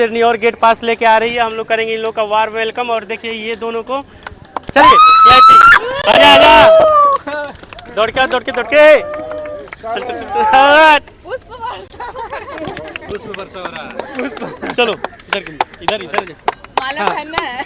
फिर और गेट पास लेके आ रही है। हम लोग करेंगे इन लोग का वार वेलकम। और देखिए ये दोनों को चलिए आजा आजा दौड़ के चल चल चल पुष्प वर्षा हो रहा है। चलो इधर इधर माला पहनना है।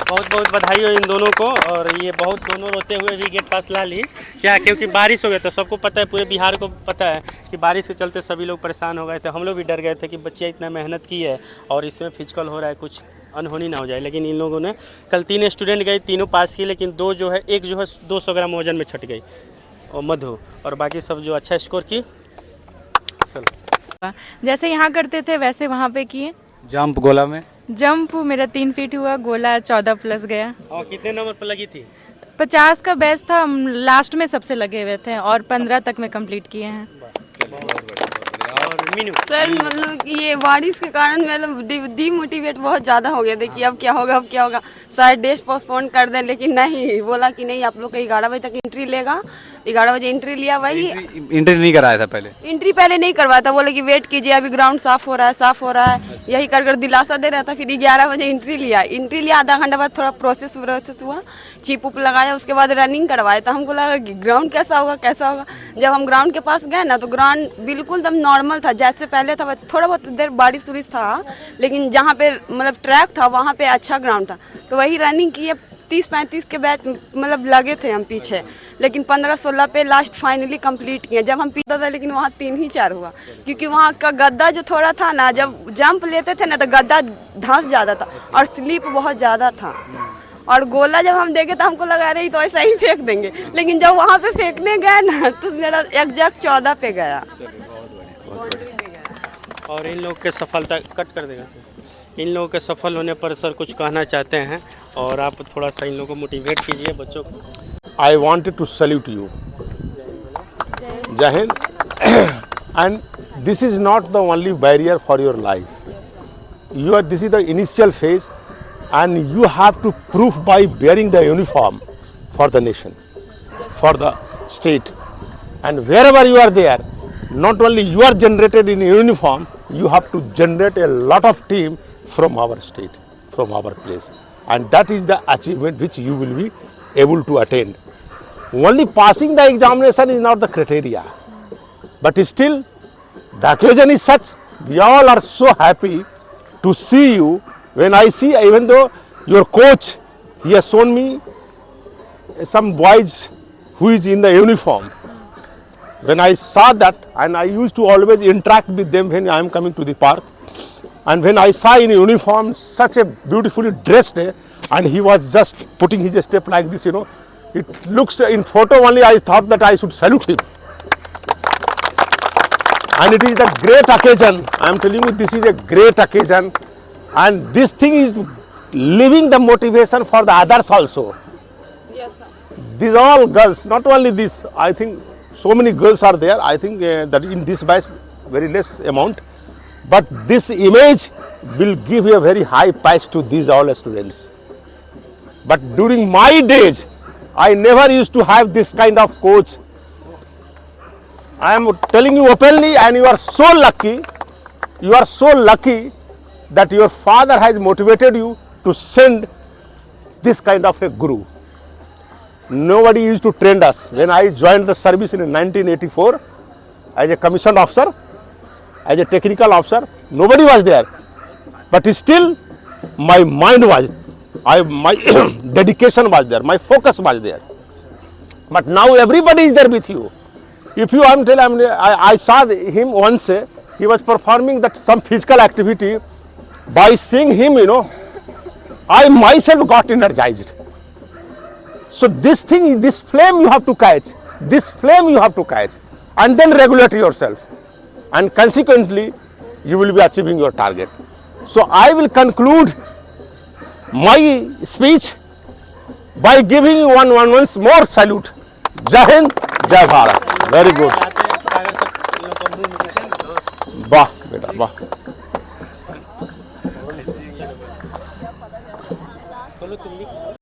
बहुत बहुत बधाई हो इन दोनों को। और ये बहुत दोनों रोते हुए भी गेट पास ला ली क्या, क्योंकि बारिश हो गया था। सबको पता है, पूरे बिहार को पता है कि बारिश के चलते सभी लोग परेशान हो गए थे। हम लोग भी डर गए थे कि बच्चियाँ इतना मेहनत की है और इसमें फिजिकल हो रहा है, कुछ अनहोनी ना हो जाए। लेकिन इन लोगों ने कल 3 स्टूडेंट गए, तीनों पास की, लेकिन एक जो है 200 ग्राम वजन में छट गई और मधु, और बाकी सब जो अच्छा स्कोर की। चलो जैसे यहाँ करते थे वैसे वहाँ पे किए। जंप गोला में जंप मेरा 3 फीट हुआ, गोला 14 प्लस गया। और कितने नंबर पर लगी थी? 50 का बेस्ट था, हम लास्ट में सबसे लगे हुए थे और 15 तक में कंप्लीट किए हैं। और मीनू सर मतलब कि ये बारिश के कारण मतलब डीमोटिवेट बहुत ज़्यादा हो गया। देखिए अब क्या होगा शायद डेट पोस्टपोन कर दें, लेकिन नहीं, बोला कि नहीं आप लोग का 11 बजे तक एंट्री लेगा। 11 बजे एंट्री लिया, वही एंट्री नहीं कराया था पहले। एंट्री पहले नहीं करवाया था, बोले कि वेट कीजिए अभी ग्राउंड साफ हो रहा है, यही कर दिलासा दे रहा था। फिर 11 बजे एंट्री लिया, आधा घंटा बाद थोड़ा प्रोसेस हुआ, चिप उप लगाया, उसके बाद रनिंग करवाया। तो हमको लगा कि ग्राउंड कैसा होगा। जब हम ग्राउंड के पास गए ना तो ग्राउंड बिल्कुल एकदम नॉर्मल था जैसे पहले था। थोड़ा बहुत देर बारिश उरिश था, लेकिन जहाँ पे मतलब ट्रैक था वहाँ पे अच्छा ग्राउंड था। तो वही रनिंग किए, 30-35 के बैच मतलब लगे थे हम पीछे, लेकिन 15-16 पे लास्ट फाइनली कंप्लीट किए। जब हम पीता था लेकिन वहाँ 3 ही 4 हुआ, क्योंकि वहाँ का गद्दा जो थोड़ा था ना, जब जंप लेते थे ना तो गद्दा धंस ज़्यादा था और स्लिप बहुत ज़्यादा था। और गोला जब हम देखे तो हमको लगा रही तो ऐसा ही फेंक देंगे, लेकिन जब वहाँ पे फेंकने गए ना तो मेरा एग्जैक्ट 14 पे गया। और इन लोग के सफलता कट कर देगा। इन लोगों के सफल होने पर सर कुछ कहना चाहते हैं और आप थोड़ा सा इन लोगों को मोटिवेट कीजिए बच्चों को। I wanted to salute you. Jai Hind. And this is not the only barrier for your life. This is the initial phase, and you have to prove by wearing the uniform for the nation, for the state. And wherever you are there, not only you are generated in uniform, you have to generate a lot of team from our state, from our place. And that is the achievement which you will be able to attain. Only passing the examination is not the criteria, but still the occasion is such. We all are so happy to see you. When I see, even though your coach, he has shown me some boys who is in the uniform. When I saw that, and I used to always interact with them when I am coming to the park, and when I saw in uniform such a beautifully dressed, and he was just putting his step like this, it looks in photo only, I thought that I should salute him. And it is a great occasion. I am telling you, this is a great occasion, and this thing is living the motivation for the others also. Yes, sir. These all girls, not only this, I think so many girls are there. I think that in this batch very less amount, but this image will give a very high price to these all students. But during my days, I never used to have this kind of coach. I am telling you openly, and you are so lucky. You are so lucky that your father has motivated you to send this kind of a guru. Nobody used to train us. When I joined the service in 1984 as a commissioned officer, as a technical officer, nobody was there. But still, my mind was, my dedication was there, my focus was there. But now everybody is there with you. If you I saw him once, he was performing some physical activity. By seeing him, I myself got energized. So this thing, this flame you have to catch, and then regulate yourself, and consequently you will be achieving your target. So I will conclude my speech by giving you once more salute. Jai Hind, Jai Bharat. Very good. वाह बेटा वाह। चलो तुम भी